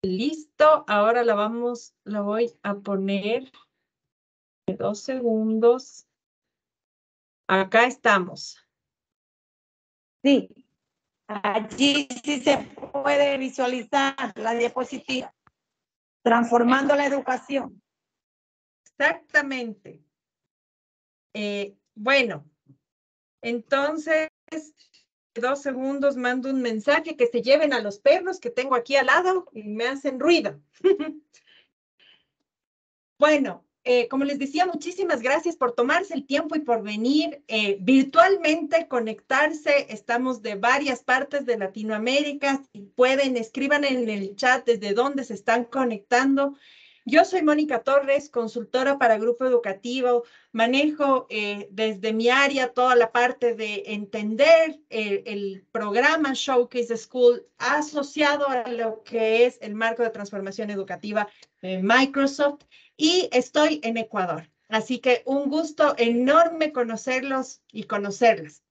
Listo, ahora la voy a poner 2 segundos. Acá estamos. Sí, allí sí se puede visualizar la diapositiva, transformando la educación. Exactamente. Bueno, entonces, 2 segundos, mando un mensaje que se lleven a los perros que tengo aquí al lado y me hacen ruido. Bueno, como les decía, muchísimas gracias por tomarse el tiempo y por venir virtualmente, conectarse. Estamos de varias partes de Latinoamérica. Si pueden, escriban en el chat desde dónde se están conectando. Yo soy Mónica Torres, consultora para Grupo Educativo. Manejo desde mi área toda la parte de entender el programa Showcase School asociado a lo que es el marco de transformación educativa de Microsoft. Y estoy en Ecuador. Así que un gusto enorme conocerlos y conocerlas.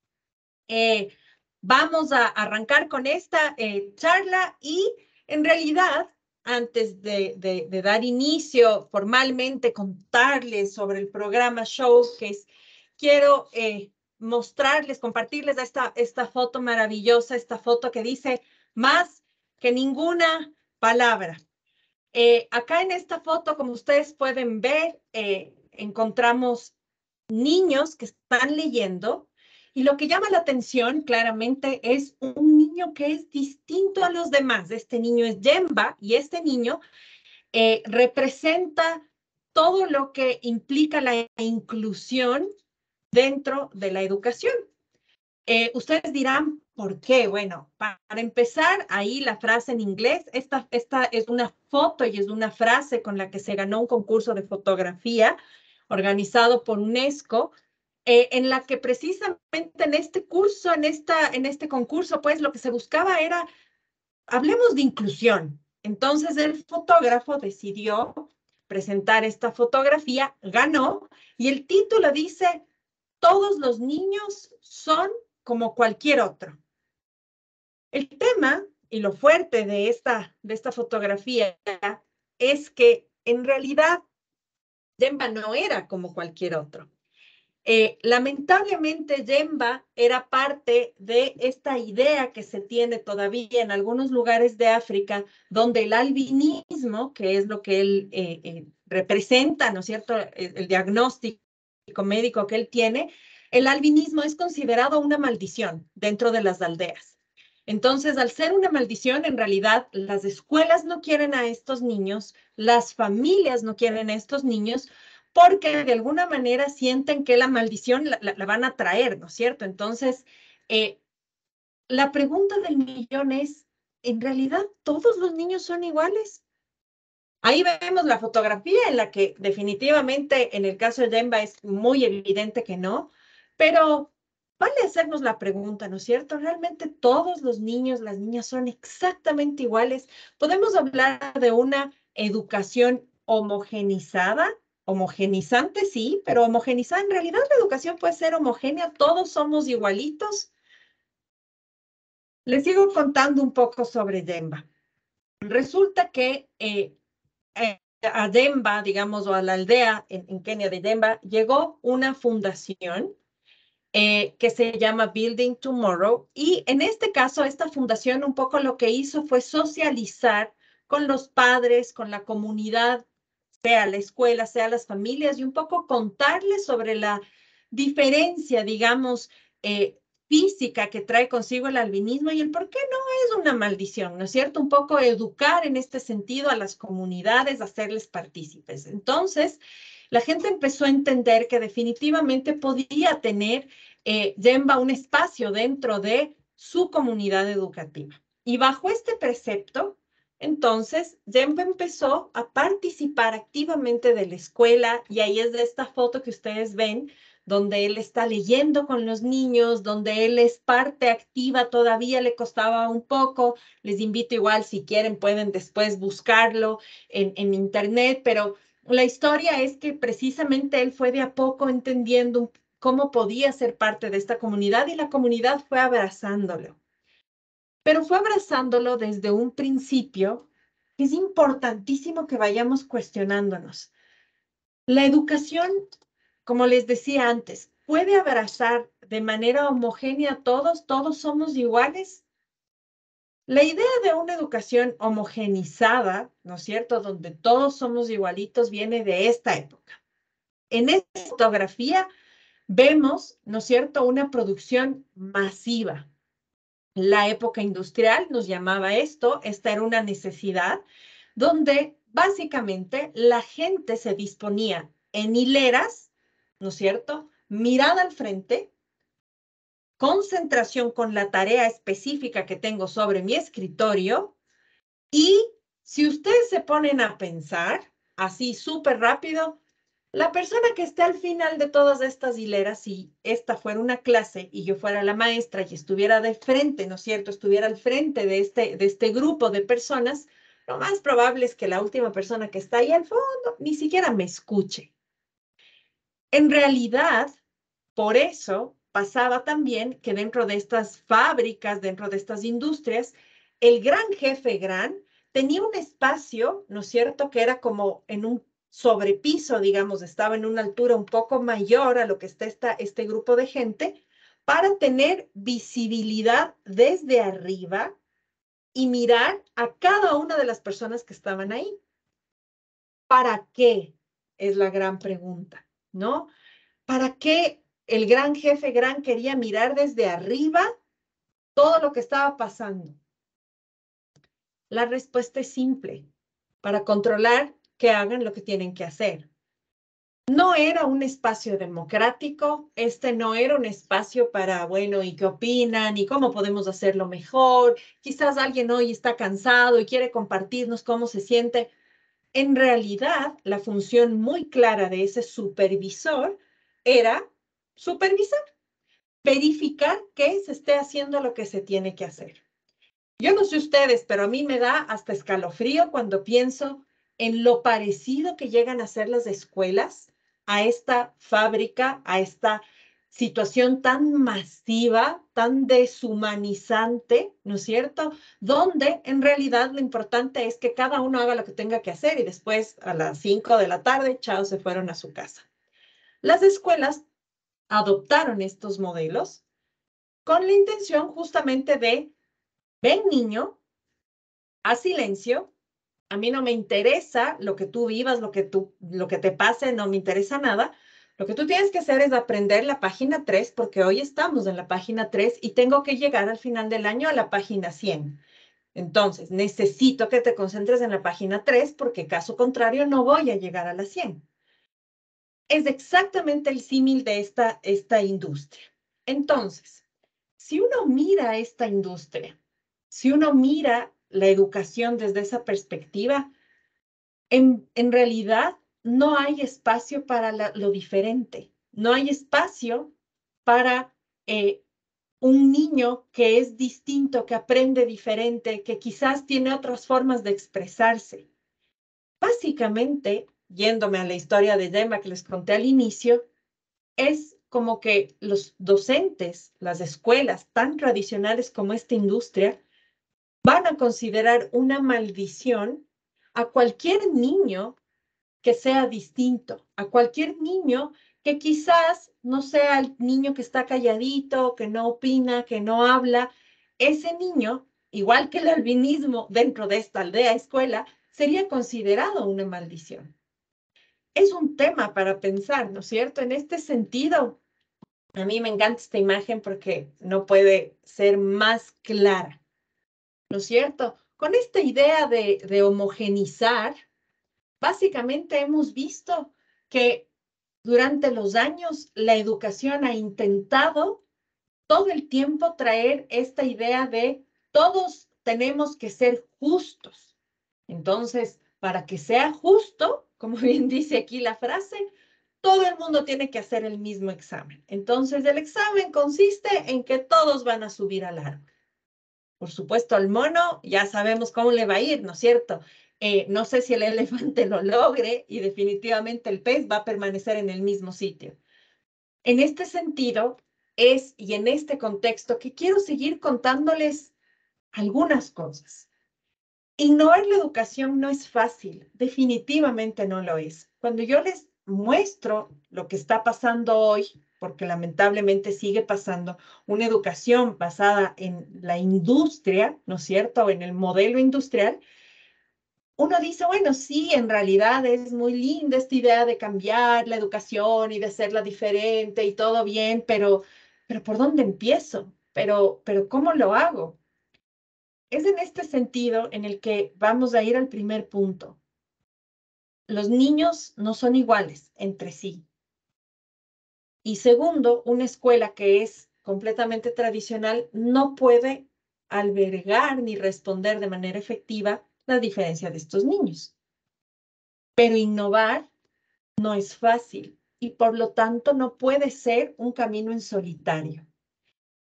Vamos a arrancar con esta charla y en realidad, antes de dar inicio formalmente, contarles sobre el programa Showcase, quiero mostrarles, compartirles esta foto maravillosa, esta foto que dice más que ninguna palabra. Acá en esta foto, como ustedes pueden ver, encontramos niños que están leyendo y lo que llama la atención claramente es un niño que es distinto a los demás. Este niño es Jemba y este niño representa todo lo que implica la inclusión dentro de la educación. Ustedes dirán, ¿por qué? Bueno, para empezar, ahí la frase en inglés, esta es una foto y es una frase con la que se ganó un concurso de fotografía organizado por UNESCO, en la que precisamente en este curso, en este concurso, pues lo que se buscaba era, hablemos de inclusión. Entonces el fotógrafo decidió presentar esta fotografía, ganó, y el título dice, todos los niños son como cualquier otro. El tema y lo fuerte de esta fotografía es que en realidad Jemba no era como cualquier otro. Lamentablemente, Jemba era parte de esta idea que se tiene todavía en algunos lugares de África, donde el albinismo, que es lo que él representa, ¿no es cierto?, el diagnóstico médico que él tiene, el albinismo es considerado una maldición dentro de las aldeas. Entonces, al ser una maldición, en realidad, las escuelas no quieren a estos niños, las familias no quieren a estos niños, porque de alguna manera sienten que la maldición la van a traer, ¿no es cierto? Entonces, la pregunta del millón es, ¿en realidad todos los niños son iguales? Ahí vemos la fotografía en la que definitivamente en el caso de Jemba es muy evidente que no, pero vale hacernos la pregunta, ¿no es cierto? ¿Realmente todos los niños, las niñas son exactamente iguales? ¿Podemos hablar de una educación homogenizada? Homogenizante, sí, pero homogenizada, en realidad la educación puede ser homogénea, todos somos igualitos. Les sigo contando un poco sobre Jemba. Resulta que a Demba, digamos, o a la aldea en Kenia de Demba, llegó una fundación que se llama Building Tomorrow. Y en este caso, esta fundación un poco lo que hizo fue socializar con los padres, con la comunidad, sea la escuela, sea las familias, y un poco contarles sobre la diferencia, digamos, física que trae consigo el albinismo y el por qué no es una maldición, ¿no es cierto? Un poco educar en este sentido a las comunidades, hacerles partícipes. Entonces, la gente empezó a entender que definitivamente podía tener Jemba un espacio dentro de su comunidad educativa. Y bajo este precepto, entonces, Jemba empezó a participar activamente de la escuela y ahí es de esta foto que ustedes ven, donde él está leyendo con los niños, donde él es parte activa, todavía le costaba un poco. Les invito igual, si quieren, pueden después buscarlo en internet, pero la historia es que precisamente él fue de a poco entendiendo cómo podía ser parte de esta comunidad y la comunidad fue abrazándolo. Pero fue abrazándolo desde un principio es importantísimo que vayamos cuestionándonos. La educación, como les decía antes, puede abrazar de manera homogénea a todos, todos somos iguales. La idea de una educación homogenizada, ¿no es cierto?, donde todos somos igualitos, viene de esta época. En esta fotografía vemos, ¿no es cierto?, una producción masiva. La época industrial nos llamaba esto, esta era una necesidad, donde básicamente la gente se disponía en hileras, ¿no es cierto?, mirada al frente, concentración con la tarea específica que tengo sobre mi escritorio, y si ustedes se ponen a pensar, así súper rápido, la persona que esté al final de todas estas hileras, si esta fuera una clase y yo fuera la maestra y estuviera de frente, ¿no es cierto?, estuviera al frente de este grupo de personas, lo más probable es que la última persona que está ahí al fondo ni siquiera me escuche. En realidad, por eso pasaba también que dentro de estas fábricas, dentro de estas industrias, el gran jefe tenía un espacio, ¿no es cierto?, que era como en un sobrepiso, digamos, estaba en una altura un poco mayor a lo que está este grupo de gente, para tener visibilidad desde arriba y mirar a cada una de las personas que estaban ahí. ¿Para qué? Es la gran pregunta, ¿no? ¿Para qué el gran jefe quería mirar desde arriba todo lo que estaba pasando? La respuesta es simple, para controlar que hagan lo que tienen que hacer. No era un espacio democrático, este no era un espacio para, bueno, ¿y qué opinan? ¿Y cómo podemos hacerlo mejor? Quizás alguien hoy está cansado y quiere compartirnos cómo se siente. En realidad, la función muy clara de ese supervisor era supervisar, verificar que se esté haciendo lo que se tiene que hacer. Yo no sé ustedes, pero a mí me da hasta escalofrío cuando pienso en lo parecido que llegan a ser las escuelas a esta fábrica, a esta situación tan masiva, tan deshumanizante, ¿no es cierto? Donde en realidad lo importante es que cada uno haga lo que tenga que hacer y después a las 5 de la tarde, chao, se fueron a su casa. Las escuelas adoptaron estos modelos con la intención justamente de, ven niño, haz silencio, a mí no me interesa lo que tú vivas, lo que te pase, no me interesa nada. Lo que tú tienes que hacer es aprender la página 3, porque hoy estamos en la página 3 y tengo que llegar al final del año a la página 100. Entonces, necesito que te concentres en la página 3, porque caso contrario no voy a llegar a la 100. Es exactamente el símil de esta industria. Entonces, si uno mira esta industria, si uno mira la educación desde esa perspectiva, en realidad no hay espacio para lo diferente, no hay espacio para un niño que es distinto, que aprende diferente, que quizás tiene otras formas de expresarse. Básicamente, yéndome a la historia de Gemma que les conté al inicio, es como que los docentes, las escuelas tan tradicionales como esta industria, van a considerar una maldición a cualquier niño que sea distinto, a cualquier niño que quizás no sea el niño que está calladito, que no opina, que no habla. Ese niño, igual que el albinismo dentro de esta aldea escuela, sería considerado una maldición. Es un tema para pensar, ¿no es cierto? En este sentido, a mí me encanta esta imagen porque no puede ser más clara, ¿no es cierto? Con esta idea de homogenizar, básicamente hemos visto que durante los años la educación ha intentado todo el tiempo traer esta idea de todos tenemos que ser justos. Entonces, para que sea justo, como bien dice aquí la frase, todo el mundo tiene que hacer el mismo examen. Entonces, el examen consiste en que todos van a subir al árbol. Por supuesto, al mono ya sabemos cómo le va a ir, ¿no es cierto? No sé si el elefante lo logre y definitivamente el pez va a permanecer en el mismo sitio. En este sentido y en este contexto que quiero seguir contándoles algunas cosas. Innovar la educación no es fácil, definitivamente no lo es. Cuando yo les muestro lo que está pasando hoy, porque lamentablemente sigue pasando, una educación basada en la industria, ¿no es cierto?, en el modelo industrial, uno dice, bueno, sí, en realidad es muy linda esta idea de cambiar la educación y de hacerla diferente y todo bien, pero ¿por dónde empiezo? Pero ¿cómo lo hago? Es en este sentido en el que vamos a ir al primer punto. Los niños no son iguales entre sí. Y segundo, una escuela que es completamente tradicional no puede albergar ni responder de manera efectiva la diferencia de estos niños. Pero innovar no es fácil y por lo tanto no puede ser un camino en solitario.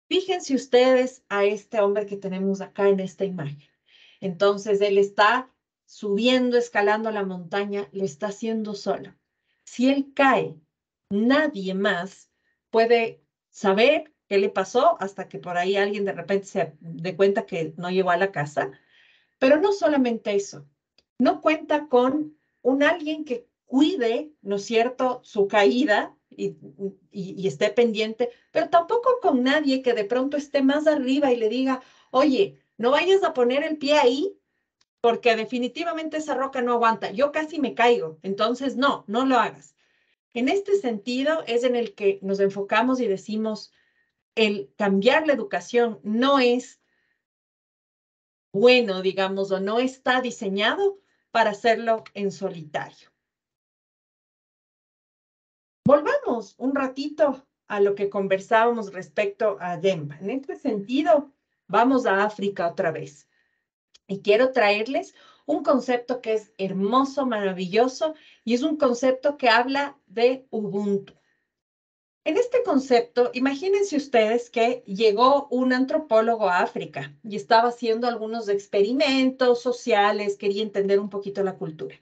Fíjense ustedes a este hombre que tenemos acá en esta imagen. Entonces él está subiendo, escalando la montaña, lo está haciendo solo. Si él cae, nadie más puede saber qué le pasó hasta que por ahí alguien de repente se dé cuenta que no llegó a la casa. Pero no solamente eso, no cuenta con un alguien que cuide, ¿no es cierto?, su caída y esté pendiente, pero tampoco con nadie que de pronto esté más arriba y le diga, oye, no vayas a poner el pie ahí porque definitivamente esa roca no aguanta. Yo casi me caigo, entonces no lo hagas. En este sentido es en el que nos enfocamos y decimos, el cambiar la educación no es bueno, digamos, o no está diseñado para hacerlo en solitario. Volvamos un ratito a lo que conversábamos respecto a Demba. En este sentido, vamos a África otra vez. Y quiero traerles un concepto que es hermoso, maravilloso, y es un concepto que habla de Ubuntu. En este concepto, imagínense ustedes que llegó un antropólogo a África y estaba haciendo algunos experimentos sociales, quería entender un poquito la cultura.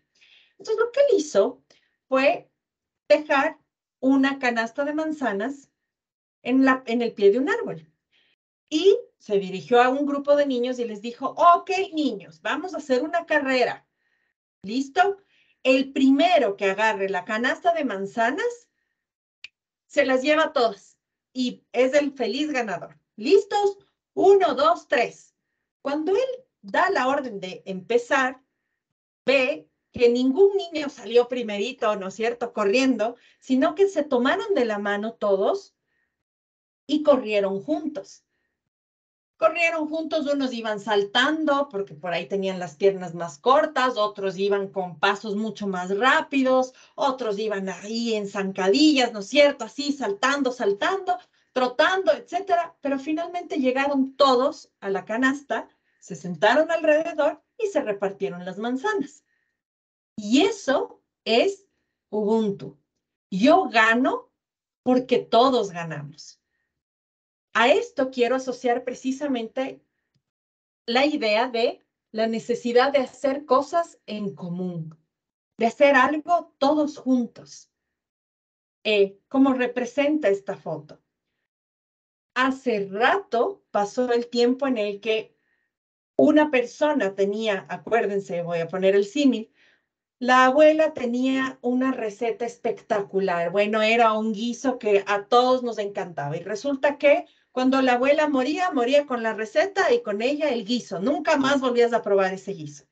Entonces, lo que él hizo fue dejar una canasta de manzanas en el pie de un árbol. Y se dirigió a un grupo de niños y les dijo, ok, niños, vamos a hacer una carrera. ¿Listo? El primero que agarre la canasta de manzanas se las lleva todas y es el feliz ganador. ¿Listos? 1, 2, 3. Cuando él da la orden de empezar, ve que ningún niño salió primerito, ¿no es cierto?, corriendo, sino que se tomaron de la mano todos y corrieron juntos. Corrieron juntos, unos iban saltando porque por ahí tenían las piernas más cortas, otros iban con pasos mucho más rápidos, otros iban ahí en zancadillas, ¿no es cierto? Así saltando, trotando, etcétera. Pero finalmente llegaron todos a la canasta, se sentaron alrededor y se repartieron las manzanas. Y eso es Ubuntu. Yo gano porque todos ganamos. A esto quiero asociar precisamente la idea de la necesidad de hacer cosas en común, de hacer algo todos juntos. ¿Cómo representa esta foto? Hace rato pasó el tiempo en el que una persona tenía, acuérdense, voy a poner el símil, la abuela tenía una receta espectacular. Bueno, era un guiso que a todos nos encantaba. Y resulta que cuando la abuela moría, moría con la receta y con ella el guiso. Nunca más volvías a probar ese guiso.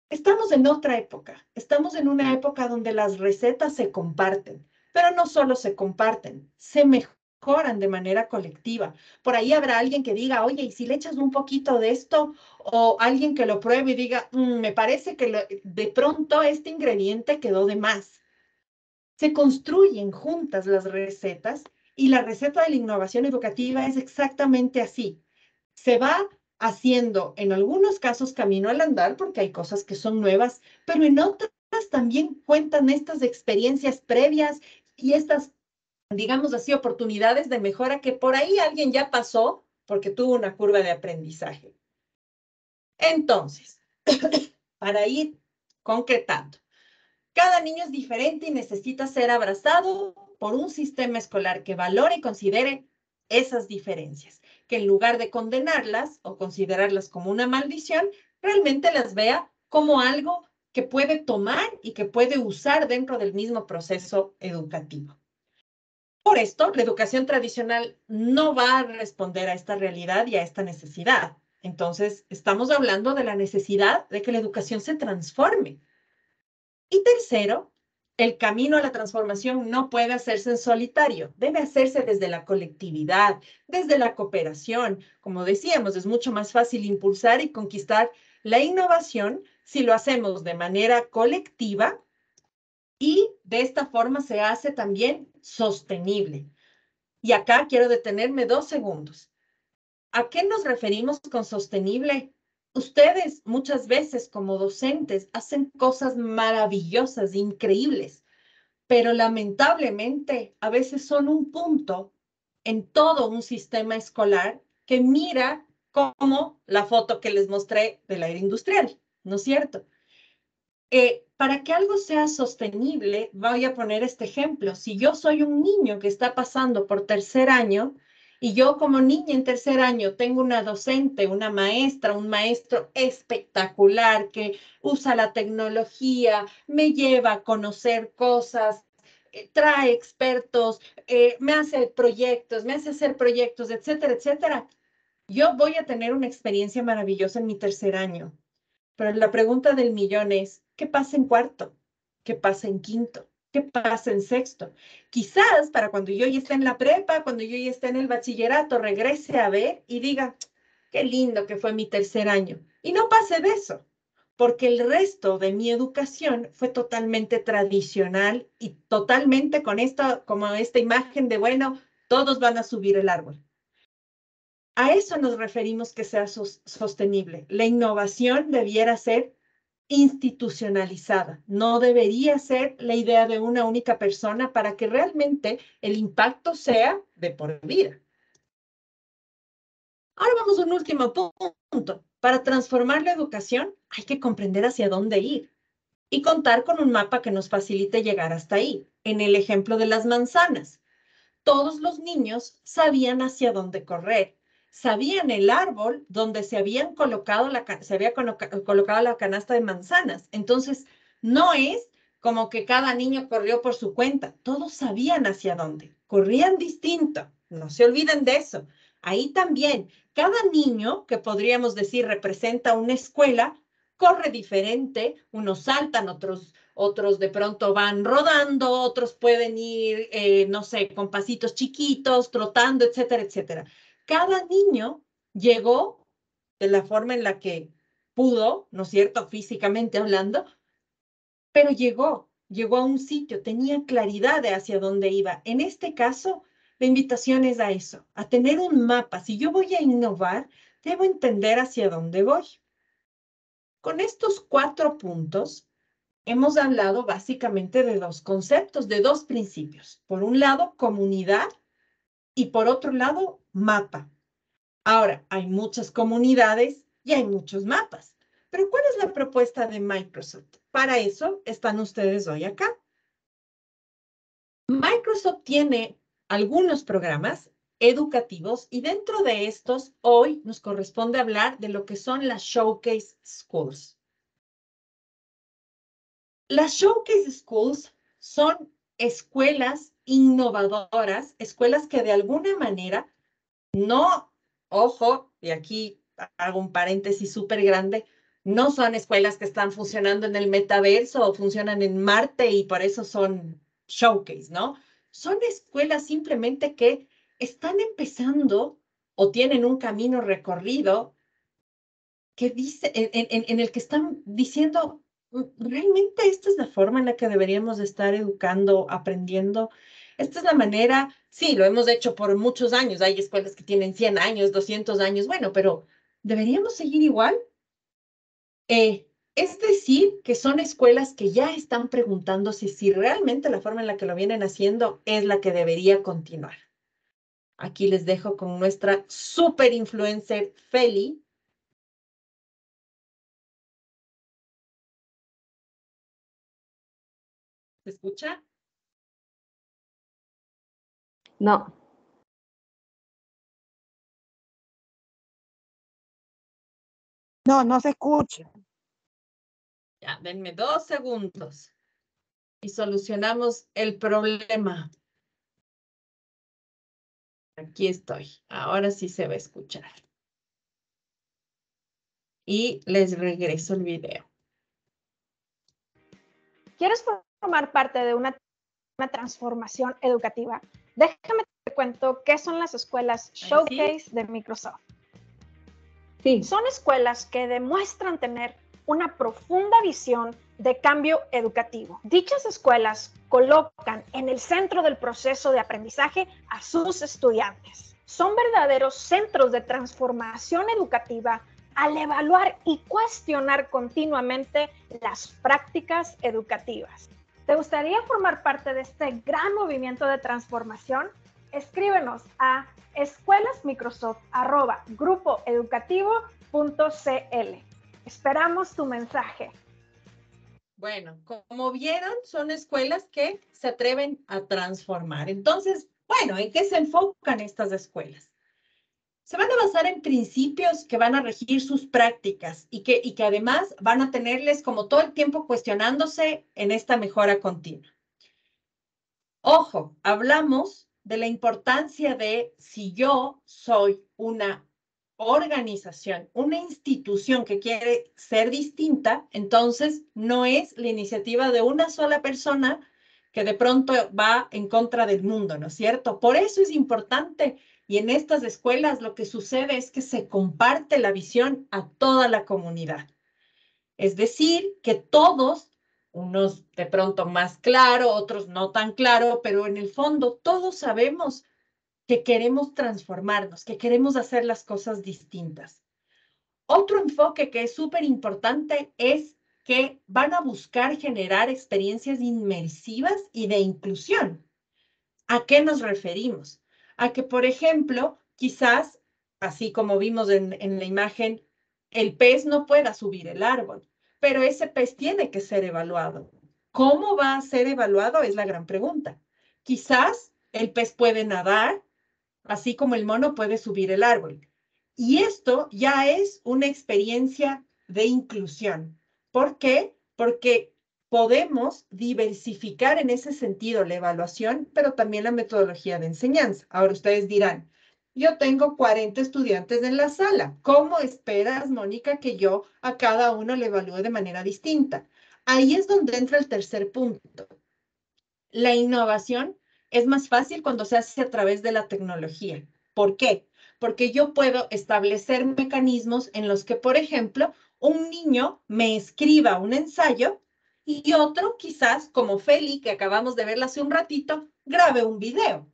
Estamos en otra época. Estamos en una época donde las recetas se comparten, pero no solo se comparten, se mejoran de manera colectiva. Por ahí habrá alguien que diga, oye, ¿y si le echas un poquito de esto? O alguien que lo pruebe y diga, me parece que de pronto este ingrediente quedó de más. Se construyen juntas las recetas y la receta de la innovación educativa es exactamente así. Se va haciendo en algunos casos camino al andar porque hay cosas que son nuevas, pero en otras también cuentan estas experiencias previas y estas, digamos así, oportunidades de mejora que por ahí alguien ya pasó porque tuvo una curva de aprendizaje. Entonces, para ir concretando, cada niño es diferente y necesita ser abrazado por un sistema escolar que valore y considere esas diferencias, que en lugar de condenarlas o considerarlas como una maldición, realmente las vea como algo que puede tomar y que puede usar dentro del mismo proceso educativo. Por esto, la educación tradicional no va a responder a esta realidad y a esta necesidad. Entonces, estamos hablando de la necesidad de que la educación se transforme. Y tercero, el camino a la transformación no puede hacerse en solitario, debe hacerse desde la colectividad, desde la cooperación. Como decíamos, es mucho más fácil impulsar y conquistar la innovación si lo hacemos de manera colectiva y de esta forma se hace también sostenible. Y acá quiero detenerme 2 segundos. ¿A qué nos referimos con sostenible? Ustedes muchas veces como docentes hacen cosas maravillosas, increíbles, pero lamentablemente a veces son un punto en todo un sistema escolar que mira como la foto que les mostré de la era industrial, ¿no es cierto? Para que algo sea sostenible, voy a poner este ejemplo. Si yo soy un niño que está pasando por tercer año y yo como niña en tercer año tengo una docente, una maestra, un maestro espectacular que usa la tecnología, me lleva a conocer cosas, trae expertos, me hace proyectos, me hace hacer proyectos, etcétera, etcétera, yo voy a tener una experiencia maravillosa en mi tercer año. Pero la pregunta del millón es, ¿qué pasa en cuarto? ¿Qué pasa en quinto? ¿Qué pasa en sexto? Quizás para cuando yo ya esté en la prepa, cuando yo ya esté en el bachillerato, regrese a ver y diga, qué lindo que fue mi tercer año. Y no pase de eso, porque el resto de mi educación fue totalmente tradicional y totalmente con esta, como esta imagen de, bueno, todos van a subir el árbol. A eso nos referimos que sea sostenible. La innovación debiera ser institucionalizada. No debería ser la idea de una única persona para que realmente el impacto sea de por vida. Ahora vamos a un último punto. Para transformar la educación hay que comprender hacia dónde ir y contar con un mapa que nos facilite llegar hasta ahí. En el ejemplo de las manzanas, todos los niños sabían hacia dónde correr, sabían el árbol donde se habían colocado se había colocado la canasta de manzanas. Entonces, no es como que cada niño corrió por su cuenta, todos sabían hacia dónde, corrían distinto, no se olviden de eso. Ahí también, cada niño, que podríamos decir representa una escuela, corre diferente, unos saltan, otros de pronto van rodando, otros pueden ir, no sé, con pasitos chiquitos, trotando, etcétera, etcétera. Cada niño llegó de la forma en la que pudo, ¿no es cierto?, físicamente hablando, pero llegó a un sitio, tenía claridad de hacia dónde iba. En este caso, la invitación es a eso, a tener un mapa. Si yo voy a innovar, debo entender hacia dónde voy. Con estos 4 puntos, hemos hablado básicamente de 2 conceptos, de 2 principios. Por un lado, comunidad y por otro lado, mapa. Ahora, hay muchas comunidades y hay muchos mapas. Pero ¿cuál es la propuesta de Microsoft? Para eso están ustedes hoy acá. Microsoft tiene algunos programas educativos y dentro de estos hoy nos corresponde hablar de lo que son las Showcase Schools. Las Showcase Schools son escuelas innovadoras, escuelas que de alguna manera no, ojo, y aquí hago un paréntesis súper grande, no son escuelas que están funcionando en el metaverso o funcionan en Marte y por eso son showcase, ¿no? Son escuelas simplemente que están empezando o tienen un camino recorrido que dice, en el que están diciendo, realmente esta es la forma en la que deberíamos estar educando, aprendiendo. Esta es la manera, sí, lo hemos hecho por muchos años. Hay escuelas que tienen 100 años, 200 años, bueno, pero ¿deberíamos seguir igual? Es decir, que son escuelas que ya están preguntándose si realmente la forma en la que lo vienen haciendo es la que debería continuar. Aquí les dejo con nuestra super influencer Feli. ¿Se escucha? No. No, no se escucha. Ya, denme 2 segundos y solucionamos el problema. Aquí estoy. Ahora sí se va a escuchar. Y les regreso el video. ¿Quieres formar parte de una transformación educativa? Déjame te cuento qué son las escuelas Showcase de Microsoft. Sí. Son escuelas que demuestran tener una profunda visión de cambio educativo. Dichas escuelas colocan en el centro del proceso de aprendizaje a sus estudiantes. Son verdaderos centros de transformación educativa al evaluar y cuestionar continuamente las prácticas educativas. ¿Te gustaría formar parte de este gran movimiento de transformación? Escríbenos a escuelasmicrosoft@grupoeducativo.cl. Esperamos tu mensaje. Bueno, como vieron, son escuelas que se atreven a transformar. Entonces, bueno, ¿en qué se enfocan estas escuelas? Se van a basar en principios que van a regir sus prácticas y que además van a tenerles como todo el tiempo cuestionándose en esta mejora continua. Ojo, hablamos de la importancia de si yo soy una organización, una institución que quiere ser distinta, entonces no es la iniciativa de una sola persona que de pronto va en contra del mundo, ¿no es cierto? Por eso es importante. Y en estas escuelas lo que sucede es que se comparte la visión a toda la comunidad. Es decir, que todos, unos de pronto más claro, otros no tan claro, pero en el fondo todos sabemos que queremos transformarnos, que queremos hacer las cosas distintas. Otro enfoque que es súper importante es que van a buscar generar experiencias inmersivas y de inclusión. ¿A qué nos referimos? A que, por ejemplo, quizás, así como vimos en la imagen, el pez no pueda subir el árbol, pero ese pez tiene que ser evaluado. ¿Cómo va a ser evaluado? Es la gran pregunta. Quizás el pez puede nadar, así como el mono puede subir el árbol. Y esto ya es una experiencia de inclusión. ¿Por qué? Porque podemos diversificar en ese sentido la evaluación, pero también la metodología de enseñanza. Ahora ustedes dirán, yo tengo 40 estudiantes en la sala. ¿Cómo esperas, Mónica, que yo a cada uno le evalúe de manera distinta? Ahí es donde entra el tercer punto. La innovación es más fácil cuando se hace a través de la tecnología. ¿Por qué? Porque yo puedo establecer mecanismos en los que, por ejemplo, un niño me escriba un ensayo y otro, quizás, como Feli, que acabamos de verla hace un ratito, grabe un video.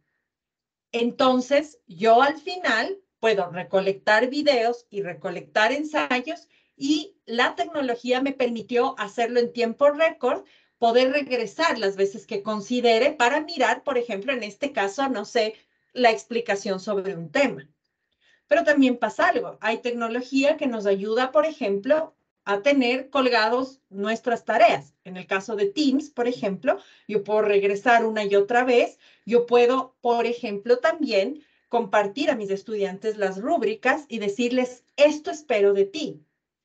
Entonces, yo al final puedo recolectar videos y recolectar ensayos y la tecnología me permitió hacerlo en tiempo récord, poder regresar las veces que considere para mirar, por ejemplo, en este caso, no sé, la explicación sobre un tema. Pero también pasa algo. Hay tecnología que nos ayuda, por ejemplo, a tener colgados nuestras tareas. En el caso de Teams, por ejemplo, yo puedo regresar una y otra vez. Yo puedo, por ejemplo, también compartir a mis estudiantes las rúbricas y decirles, esto espero de ti.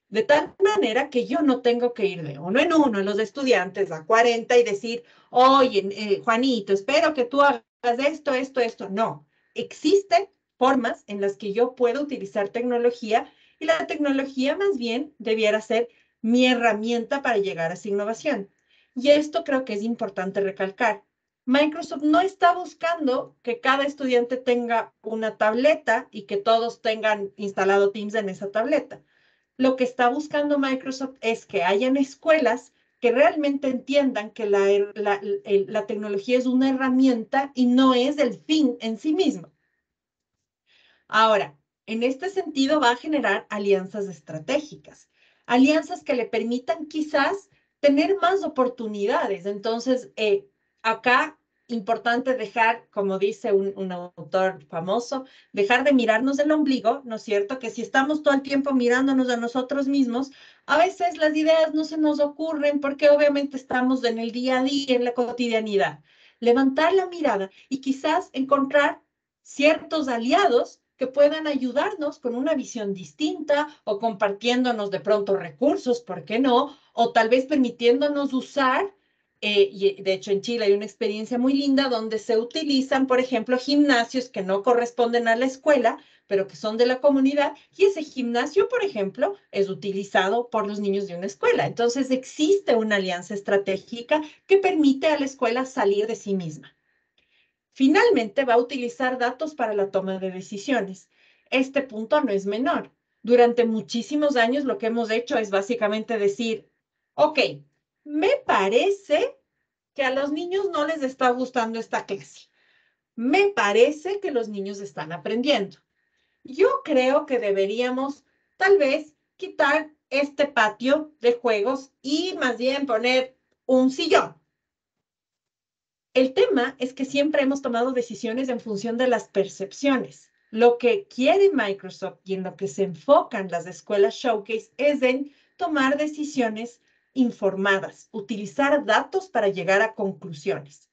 De tal manera que yo no tengo que ir de uno en uno a los estudiantes a 40 y decir, oye, Juanito, espero que tú hagas esto. No, existe formas en las que yo puedo utilizar tecnología y la tecnología más bien debiera ser mi herramienta para llegar a esa innovación. Y esto creo que es importante recalcar. Microsoft no está buscando que cada estudiante tenga una tableta y que todos tengan instalado Teams en esa tableta. Lo que está buscando Microsoft es que hayan escuelas que realmente entiendan que la tecnología es una herramienta y no es el fin en sí mismo. Ahora, en este sentido va a generar alianzas estratégicas, alianzas que le permitan quizás tener más oportunidades. Entonces, acá importante dejar, como dice un autor famoso, dejar de mirarnos el ombligo, ¿no es cierto? Que si estamos todo el tiempo mirándonos a nosotros mismos, a veces las ideas no se nos ocurren porque obviamente estamos en el día a día, en la cotidianidad. Levantar la mirada y quizás encontrar ciertos aliados que puedan ayudarnos con una visión distinta o compartiéndonos de pronto recursos, ¿por qué no? O tal vez permitiéndonos usar, y de hecho en Chile hay una experiencia muy linda donde se utilizan, por ejemplo, gimnasios que no corresponden a la escuela, pero que son de la comunidad, y ese gimnasio, por ejemplo, es utilizado por los niños de una escuela. Entonces existe una alianza estratégica que permite a la escuela salir de sí misma. Finalmente, va a utilizar datos para la toma de decisiones. Este punto no es menor. Durante muchísimos años lo que hemos hecho es básicamente decir, ok, me parece que a los niños no les está gustando esta clase. Me parece que los niños están aprendiendo. Yo creo que deberíamos tal vez quitar este patio de juegos y más bien poner un sillón. El tema es que siempre hemos tomado decisiones en función de las percepciones. Lo que quiere Microsoft y en lo que se enfocan las escuelas Showcase es en tomar decisiones informadas, utilizar datos para llegar a conclusiones.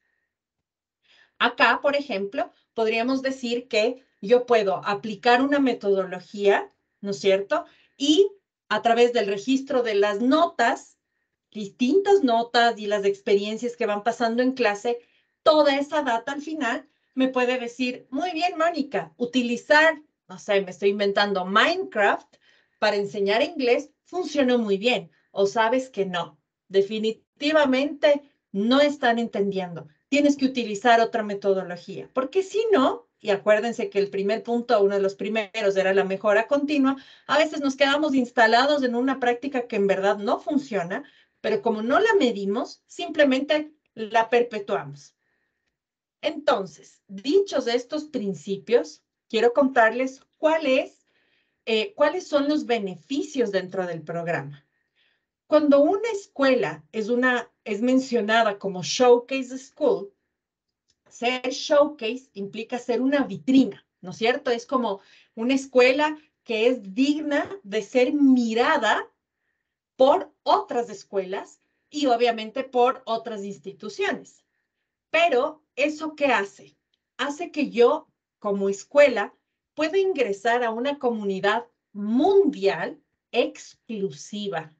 Acá, por ejemplo, podríamos decir que yo puedo aplicar una metodología, ¿no es cierto? Y a través del registro de las notas, distintas notas y las experiencias que van pasando en clase, toda esa data al final me puede decir, muy bien, Mónica, utilizar, no sé, me estoy inventando Minecraft para enseñar inglés funcionó muy bien. O sabes que no, definitivamente no están entendiendo. Tienes que utilizar otra metodología, porque si no, y acuérdense que el primer punto, uno de los primeros, era la mejora continua, a veces nos quedamos instalados en una práctica que en verdad no funciona, pero como no la medimos, simplemente la perpetuamos. Entonces, dichos estos principios, quiero contarles cuáles son los beneficios dentro del programa. Cuando una escuela es mencionada como Showcase School, ser showcase implica ser una vitrina, ¿no es cierto? Es como una escuela que es digna de ser mirada por otras escuelas y obviamente por otras instituciones. Pero, ¿eso qué hace? Hace que yo, como escuela, pueda ingresar a una comunidad mundial exclusiva.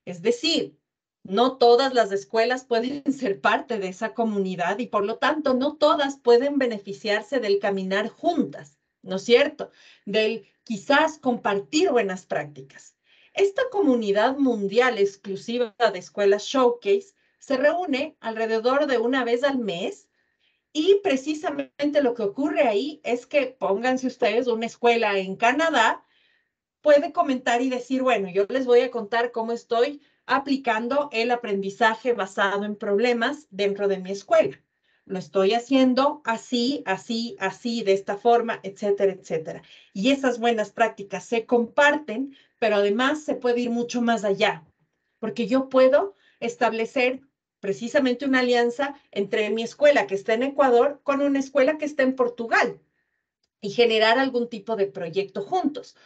Es decir, no todas las escuelas pueden ser parte de esa comunidad y por lo tanto no todas pueden beneficiarse del caminar juntas, ¿no es cierto? Del quizás compartir buenas prácticas. Esta comunidad mundial exclusiva de escuelas Showcase se reúne alrededor de una vez al mes y precisamente lo que ocurre ahí es que pónganse ustedes una escuela en Canadá puede comentar y decir, bueno, yo les voy a contar cómo estoy aplicando el aprendizaje basado en problemas dentro de mi escuela. Lo estoy haciendo así, así, así, de esta forma, etcétera, etcétera. Y esas buenas prácticas se comparten, pero además se puede ir mucho más allá, porque yo puedo establecer precisamente una alianza entre mi escuela que está en Ecuador con una escuela que está en Portugal y generar algún tipo de proyecto juntos.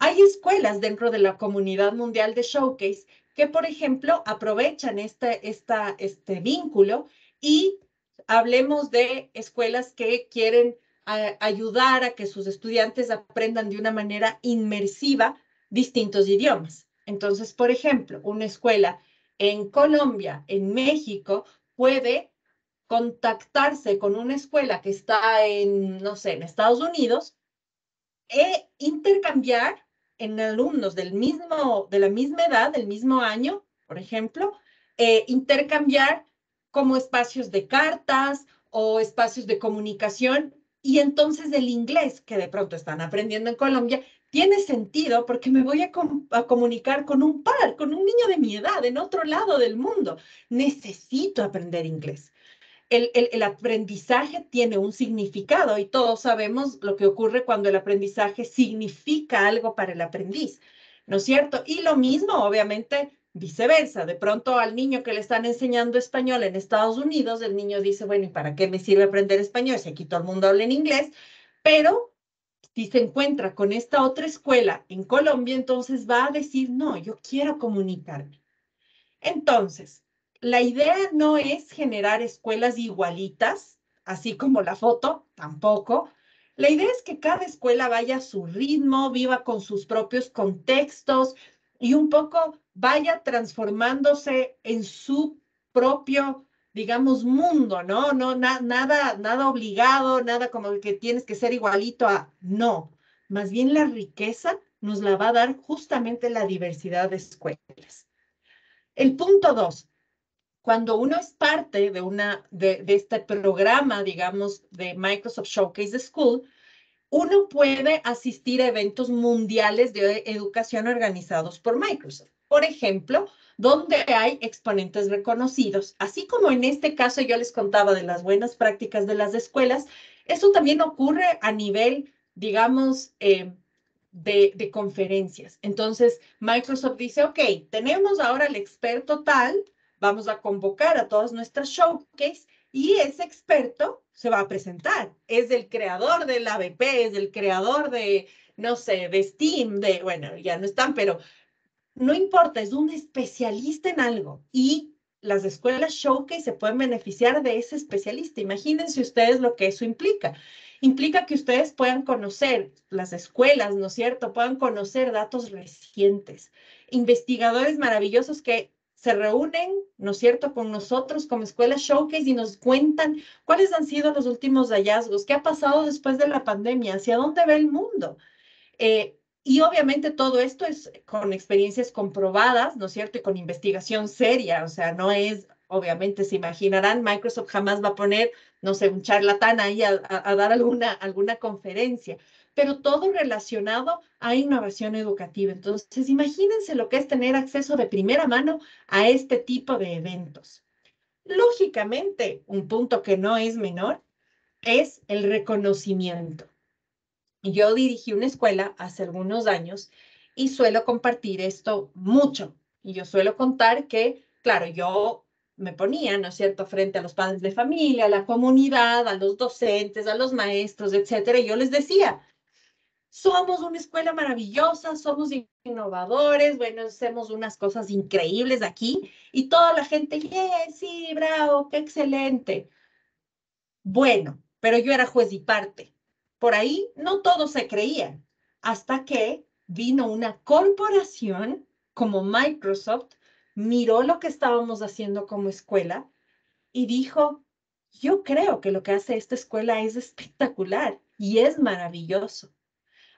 Hay escuelas dentro de la comunidad mundial de Showcase que, por ejemplo, aprovechan este vínculo y hablemos de escuelas que quieren ayudar a que sus estudiantes aprendan de una manera inmersiva distintos idiomas. Entonces, por ejemplo, una escuela en Colombia, en México, puede contactarse con una escuela que está en, no sé, en Estados Unidos e intercambiar en alumnos de la misma edad, del mismo año, por ejemplo, intercambiar como espacios de cartas o espacios de comunicación. Y entonces el inglés que de pronto están aprendiendo en Colombia tiene sentido porque me voy a comunicar con un par, con un niño de mi edad en otro lado del mundo. Necesito aprender inglés. El aprendizaje tiene un significado y todos sabemos lo que ocurre cuando el aprendizaje significa algo para el aprendiz, ¿no es cierto? Y lo mismo, obviamente, viceversa. De pronto al niño que le están enseñando español en Estados Unidos, el niño dice, bueno, ¿y para qué me sirve aprender español si aquí todo el mundo habla en inglés? Pero si se encuentra con esta otra escuela en Colombia, entonces va a decir, no, yo quiero comunicarme. Entonces, la idea no es generar escuelas igualitas, así como la foto, tampoco. La idea es que cada escuela vaya a su ritmo, viva con sus propios contextos y un poco vaya transformándose en su propio, digamos, mundo, ¿no? No, nada obligado, nada como que tienes que ser igualito a, no. Más bien la riqueza nos la va a dar justamente la diversidad de escuelas. El punto 2, cuando uno es parte de este programa, digamos, de Microsoft Showcase School, uno puede asistir a eventos mundiales de educación organizados por Microsoft. Por ejemplo, donde hay exponentes reconocidos. Así como en este caso yo les contaba de las buenas prácticas de las escuelas, eso también ocurre a nivel, digamos, de conferencias. Entonces, Microsoft dice, ok, tenemos ahora el experto tal, vamos a convocar a todas nuestras showcase y ese experto se va a presentar. Es el creador del ABP, es el creador de, no sé, de Steam, bueno, ya no están, pero no importa, es un especialista en algo. Y las escuelas showcase se pueden beneficiar de ese especialista. Imagínense ustedes lo que eso implica. Implica que ustedes puedan conocer las escuelas, ¿no es cierto? Puedan conocer datos recientes, investigadores maravillosos que se reúnen, ¿no es cierto?, con nosotros como Escuela Showcase y nos cuentan cuáles han sido los últimos hallazgos, qué ha pasado después de la pandemia, hacia dónde va el mundo. Y obviamente todo esto es con experiencias comprobadas, ¿no es cierto? Y con investigación seria, o sea, no es, obviamente se imaginarán, Microsoft jamás va a poner, no sé, un charlatán ahí a dar alguna conferencia, pero todo relacionado a innovación educativa. Entonces, imagínense lo que es tener acceso de primera mano a este tipo de eventos. Lógicamente, un punto que no es menor es el reconocimiento. Yo dirigí una escuela hace algunos años y suelo compartir esto mucho. Y yo suelo contar que, claro, yo me ponía, ¿no es cierto?, frente a los padres de familia, a la comunidad, a los docentes, a los maestros, etcétera. Y yo les decía, somos una escuela maravillosa, somos innovadores, bueno, hacemos unas cosas increíbles aquí. Y toda la gente, yeah, sí, bravo, qué excelente. Bueno, pero yo era juez y parte. Por ahí no todos se creían, hasta que vino una corporación como Microsoft, miró lo que estábamos haciendo como escuela y dijo, yo creo que lo que hace esta escuela es espectacular y es maravilloso.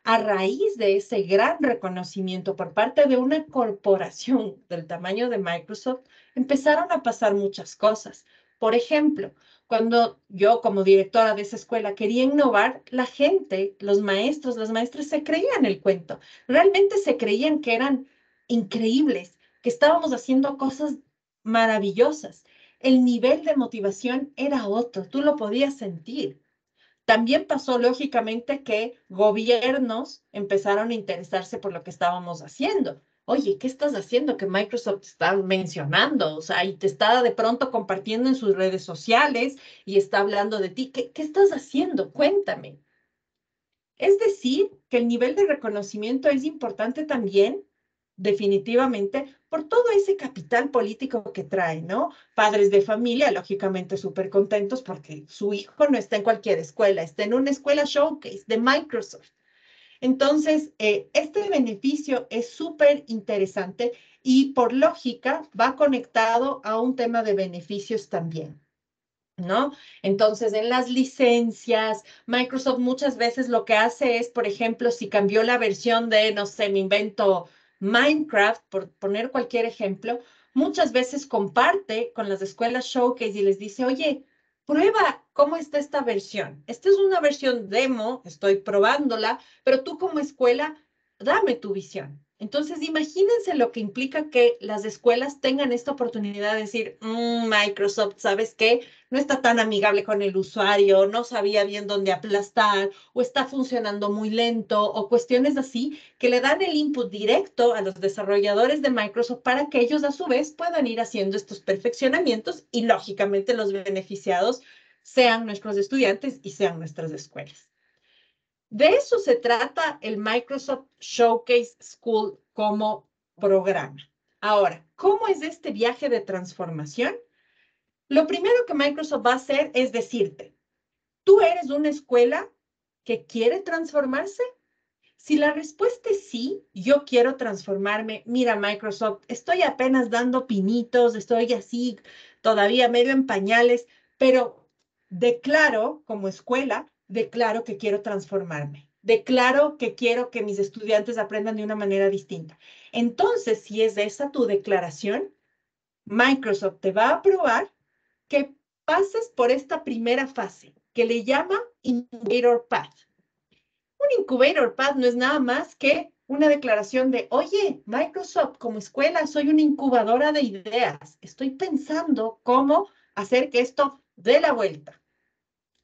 A raíz de ese gran reconocimiento por parte de una corporación del tamaño de Microsoft, empezaron a pasar muchas cosas. Por ejemplo, cuando yo como directora de esa escuela quería innovar, la gente, los maestros, las maestras se creían el cuento. Realmente se creían que eran increíbles, que estábamos haciendo cosas maravillosas. El nivel de motivación era otro, tú lo podías sentir. También pasó lógicamente que gobiernos empezaron a interesarse por lo que estábamos haciendo. Oye, ¿qué estás haciendo que Microsoft te está mencionando? O sea, y te está de pronto compartiendo en sus redes sociales y está hablando de ti. ¿Qué estás haciendo? Cuéntame. Es decir, que el nivel de reconocimiento es importante también, definitivamente, por todo ese capital político que trae, ¿no? Padres de familia, lógicamente, súper contentos porque su hijo no está en cualquier escuela, está en una escuela showcase de Microsoft. Entonces, este beneficio es súper interesante y por lógica va conectado a un tema de beneficios también, ¿no? Entonces, en las licencias, Microsoft muchas veces lo que hace es, por ejemplo, si cambió la versión de, no sé, me invento Minecraft, por poner cualquier ejemplo, muchas veces comparte con las escuelas Showcase y les dice, oye, prueba cómo está esta versión. Esta es una versión demo, estoy probándola, pero tú como escuela, dame tu visión. Entonces, imagínense lo que implica que las escuelas tengan esta oportunidad de decir, Microsoft, ¿sabes qué? No está tan amigable con el usuario, no sabía bien dónde aplastar, o está funcionando muy lento, o cuestiones así, que le dan el input directo a los desarrolladores de Microsoft para que ellos a su vez puedan ir haciendo estos perfeccionamientos y lógicamente los beneficiados sean nuestros estudiantes y sean nuestras escuelas. De eso se trata el Microsoft Showcase School como programa. Ahora, ¿cómo es este viaje de transformación? Lo primero que Microsoft va a hacer es decirte, tú eres una escuela que quiere transformarse? Si la respuesta es sí, yo quiero transformarme. Mira, Microsoft, estoy apenas dando pinitos, estoy así todavía medio en pañales, pero declaro como escuela, declaro que quiero transformarme. Declaro que quiero que mis estudiantes aprendan de una manera distinta. Entonces, si es esa tu declaración, Microsoft te va a aprobar que pases por esta primera fase, que le llama Incubator Path. Un Incubator Path no es nada más que una declaración de, oye, Microsoft, como escuela, soy una incubadora de ideas. Estoy pensando cómo hacer que esto dé la vuelta.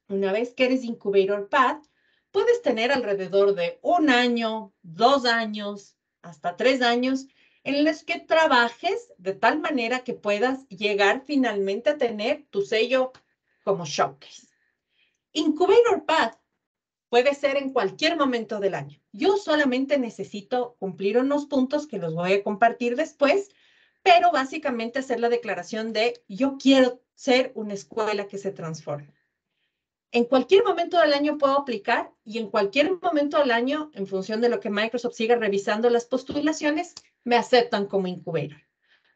Una vez que eres Incubator Path, puedes tener alrededor de 1 año, 2 años, hasta 3 años, en los que trabajes de tal manera que puedas llegar finalmente a tener tu sello como Showcase. Incubator Path puede ser en cualquier momento del año. Yo solamente necesito cumplir unos puntos que los voy a compartir después, pero básicamente hacer la declaración de yo quiero ser una escuela que se transforme. En cualquier momento del año puedo aplicar y en cualquier momento del año, en función de lo que Microsoft siga revisando las postulaciones, me aceptan como incubator.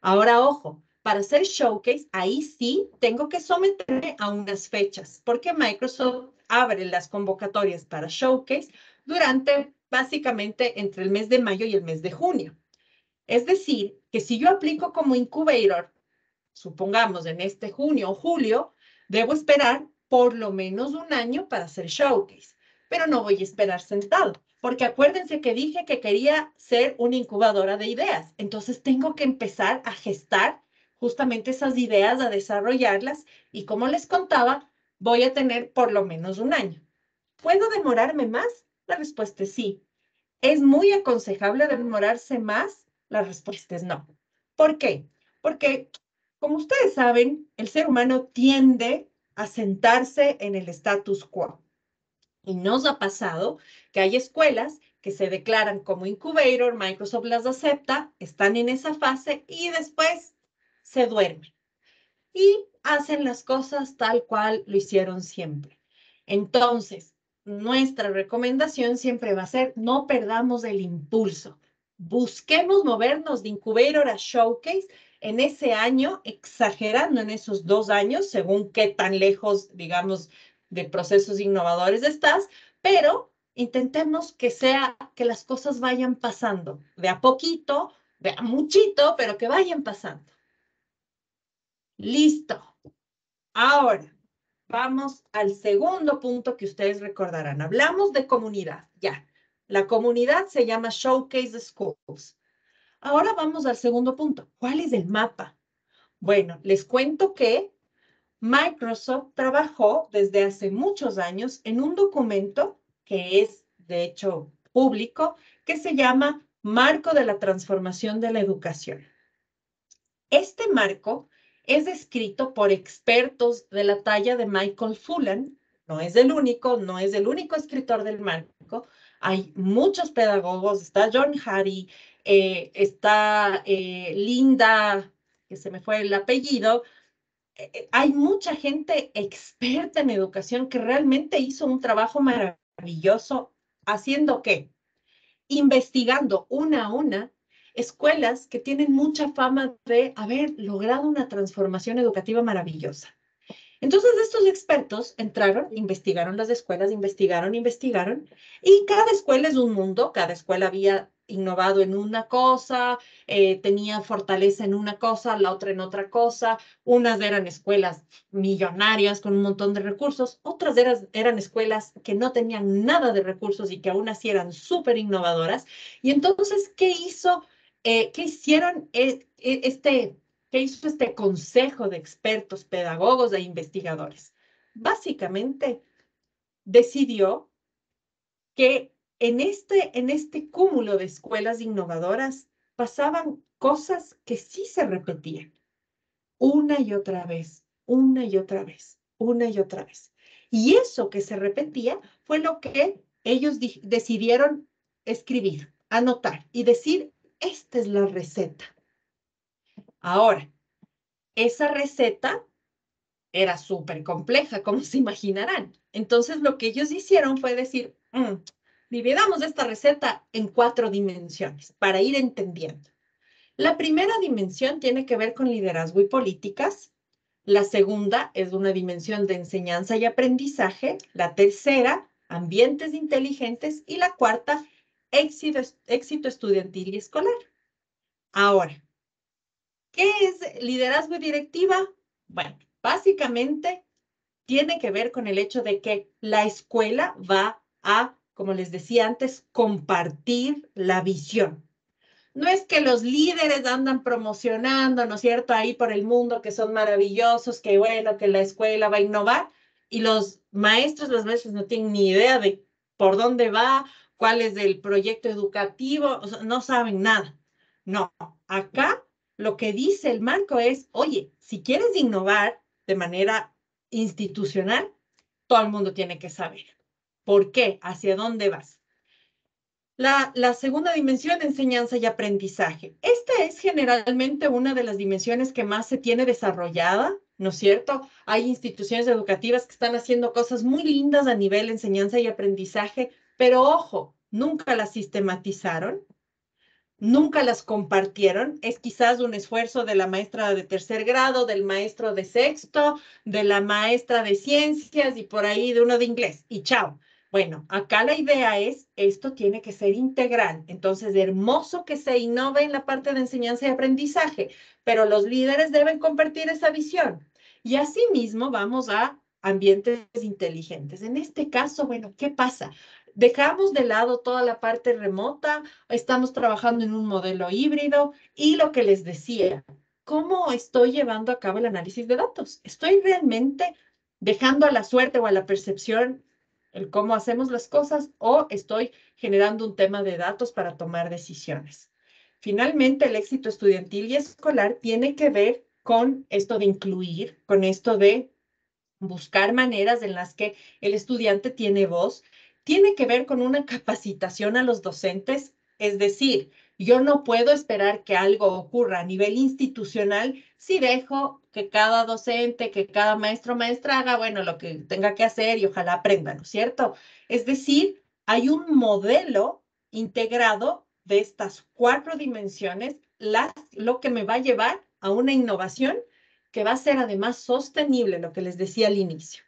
Ahora, ojo, para hacer Showcase, ahí sí tengo que someterme a unas fechas, porque Microsoft abre las convocatorias para Showcase durante, básicamente, entre el mes de mayo y el mes de junio. Es decir, que si yo aplico como incubator, supongamos en este junio o julio, debo esperar por lo menos 1 año para hacer Showcase, pero no voy a esperar sentado, porque acuérdense que dije que quería ser una incubadora de ideas, entonces tengo que empezar a gestar justamente esas ideas, a desarrollarlas, y como les contaba, voy a tener por lo menos 1 año. ¿Puedo demorarme más? La respuesta es sí. ¿Es muy aconsejable demorarse más? La respuesta es no. ¿Por qué? Porque, como ustedes saben, el ser humano tiende a sentarse en el status quo. Y nos ha pasado que hay escuelas que se declaran como incubator, Microsoft las acepta, están en esa fase y después se duermen. Y hacen las cosas tal cual lo hicieron siempre. Entonces, nuestra recomendación siempre va a ser no perdamos el impulso. Busquemos movernos de incubator a showcase en ese año, exagerando en esos 2 años, según qué tan lejos, digamos, de procesos innovadores estás, pero intentemos que sea, que las cosas vayan pasando de a poquito, de a muchito, pero que vayan pasando. Listo. Ahora, vamos al segundo punto que ustedes recordarán. Hablamos de comunidad, ya. La comunidad se llama Showcase Schools. Ahora vamos al segundo punto. ¿Cuál es el mapa? Bueno, les cuento que Microsoft trabajó desde hace muchos años en un documento que es, de hecho, público, que se llama Marco de la Transformación de la Educación. Este marco es escrito por expertos de la talla de Michael Fullan. No es el único escritor del marco. Hay muchos pedagogos, está John Hattie, está Linda, que se me fue el apellido. Hay mucha gente experta en educación que realmente hizo un trabajo maravilloso. ¿Haciendo qué? Investigando una a una escuelas que tienen mucha fama de haber logrado una transformación educativa maravillosa. Entonces, estos expertos entraron, investigaron las escuelas, investigaron, y cada escuela es un mundo, cada escuela había innovado en una cosa, tenía fortaleza en una cosa, la otra en otra cosa. Unas eran escuelas millonarias con un montón de recursos, otras eran escuelas que no tenían nada de recursos y que aún así eran súper innovadoras. Y entonces, ¿qué hicieron ¿qué hizo este consejo de expertos, pedagogos e investigadores? Básicamente decidió que en este cúmulo de escuelas innovadoras pasaban cosas que sí se repetían una y otra vez, una y otra vez, una y otra vez. Y eso que se repetía fue lo que ellos decidieron escribir, anotar y decir, esta es la receta. Ahora, esa receta era súper compleja, como se imaginarán. Entonces, lo que ellos hicieron fue decir, dividamos esta receta en 4 dimensiones para ir entendiendo. La primera dimensión tiene que ver con liderazgo y políticas. La segunda es una dimensión de enseñanza y aprendizaje. La tercera, ambientes inteligentes. Y la cuarta, éxito estudiantil y escolar. Ahora, ¿qué es liderazgo y directiva? Bueno, básicamente tiene que ver con el hecho de que la escuela va a, como les decía antes, compartir la visión. No es que los líderes andan promocionando, ¿no es cierto?, ahí por el mundo que son maravillosos, que bueno, que la escuela va a innovar y los maestros las veces no tienen ni idea de por dónde va, cuál es el proyecto educativo, o sea, no saben nada. No, acá lo que dice el marco es, oye, si quieres innovar de manera institucional, todo el mundo tiene que saber. ¿Por qué? ¿Hacia dónde vas? La segunda dimensión, enseñanza y aprendizaje. Esta es generalmente una de las dimensiones que más se tiene desarrollada, ¿no es cierto? Hay instituciones educativas que están haciendo cosas muy lindas a nivel enseñanza y aprendizaje, pero ojo, nunca las sistematizaron, nunca las compartieron. Es quizás un esfuerzo de la maestra de tercer grado, del maestro de sexto, de la maestra de ciencias y por ahí de uno de inglés. Y chao. Bueno, acá la idea es, esto tiene que ser integral. Entonces, hermoso que se innove en la parte de enseñanza y aprendizaje, pero los líderes deben compartir esa visión. Y asimismo vamos a ambientes inteligentes. En este caso, bueno, ¿qué pasa? Dejamos de lado toda la parte remota, estamos trabajando en un modelo híbrido y lo que les decía, ¿cómo estoy llevando a cabo el análisis de datos? ¿Estoy realmente dejando a la suerte o a la percepción el cómo hacemos las cosas o estoy generando un tema de datos para tomar decisiones? Finalmente, el éxito estudiantil y escolar tiene que ver con esto de incluir, con esto de buscar maneras en las que el estudiante tiene voz, tiene que ver con una capacitación a los docentes, es decir, yo no puedo esperar que algo ocurra a nivel institucional si dejo que cada docente, que cada maestro o maestra haga, bueno, lo que tenga que hacer y ojalá aprenda, ¿no es cierto? Es decir, hay un modelo integrado de estas 4 dimensiones, lo que me va a llevar a una innovación que va a ser además sostenible, lo que les decía al inicio.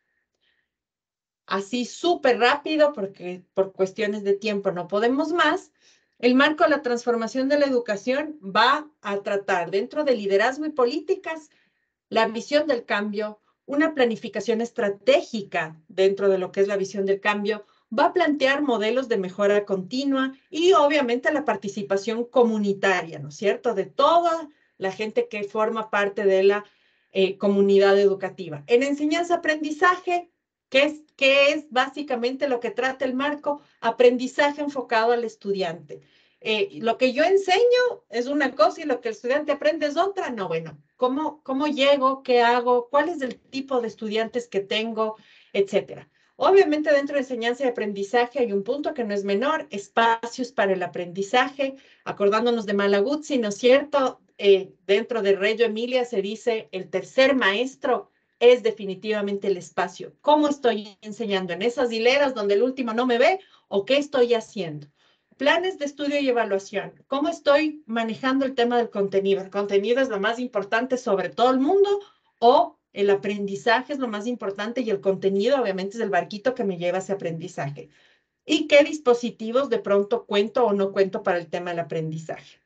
Así súper rápido, porque por cuestiones de tiempo no podemos más. El marco de la transformación de la educación va a tratar dentro de liderazgo y políticas la visión del cambio, una planificación estratégica dentro de lo que es la visión del cambio, va a plantear modelos de mejora continua y obviamente la participación comunitaria, ¿no es cierto?, de toda la gente que forma parte de la comunidad educativa. En enseñanza-aprendizaje, ¿qué es básicamente lo que trata el marco? Aprendizaje enfocado al estudiante. Lo que yo enseño es una cosa y lo que el estudiante aprende es otra. No, bueno, ¿cómo llego? ¿Qué hago? ¿Cuál es el tipo de estudiantes que tengo? Etcétera. Obviamente dentro de enseñanza y aprendizaje hay un punto que no es menor, espacios para el aprendizaje, acordándonos de Malaguzzi, ¿no es cierto? Dentro de Reggio Emilia se dice el tercer maestro es definitivamente el espacio. ¿Cómo estoy enseñando? ¿En esas hileras donde el último no me ve? ¿O qué estoy haciendo? Planes de estudio y evaluación. ¿Cómo estoy manejando el tema del contenido? ¿El contenido es lo más importante sobre todo el mundo o el aprendizaje es lo más importante y el contenido obviamente es el barquito que me lleva a ese aprendizaje? ¿Y qué dispositivos de pronto cuento o no cuento para el tema del aprendizaje?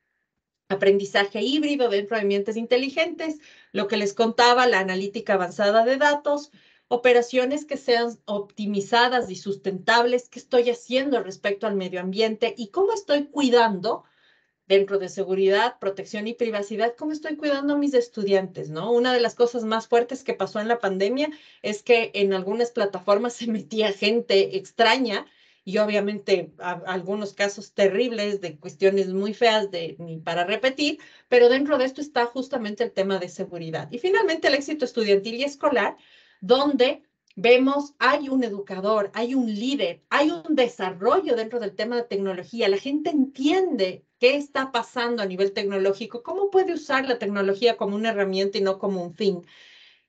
Aprendizaje híbrido dentro de ambientes inteligentes, lo que les contaba, la analítica avanzada de datos, operaciones que sean optimizadas y sustentables, qué estoy haciendo respecto al medio ambiente y cómo estoy cuidando dentro de seguridad, protección y privacidad, cómo estoy cuidando a mis estudiantes, ¿no? Una de las cosas más fuertes que pasó en la pandemia es que en algunas plataformas se metía gente extraña y obviamente algunos casos terribles de cuestiones muy feas ni para repetir, pero dentro de esto está justamente el tema de seguridad. Y finalmente el éxito estudiantil y escolar, donde vemos, hay un educador, hay un líder, hay un desarrollo dentro del tema de tecnología. La gente entiende qué está pasando a nivel tecnológico, cómo puede usar la tecnología como una herramienta y no como un fin.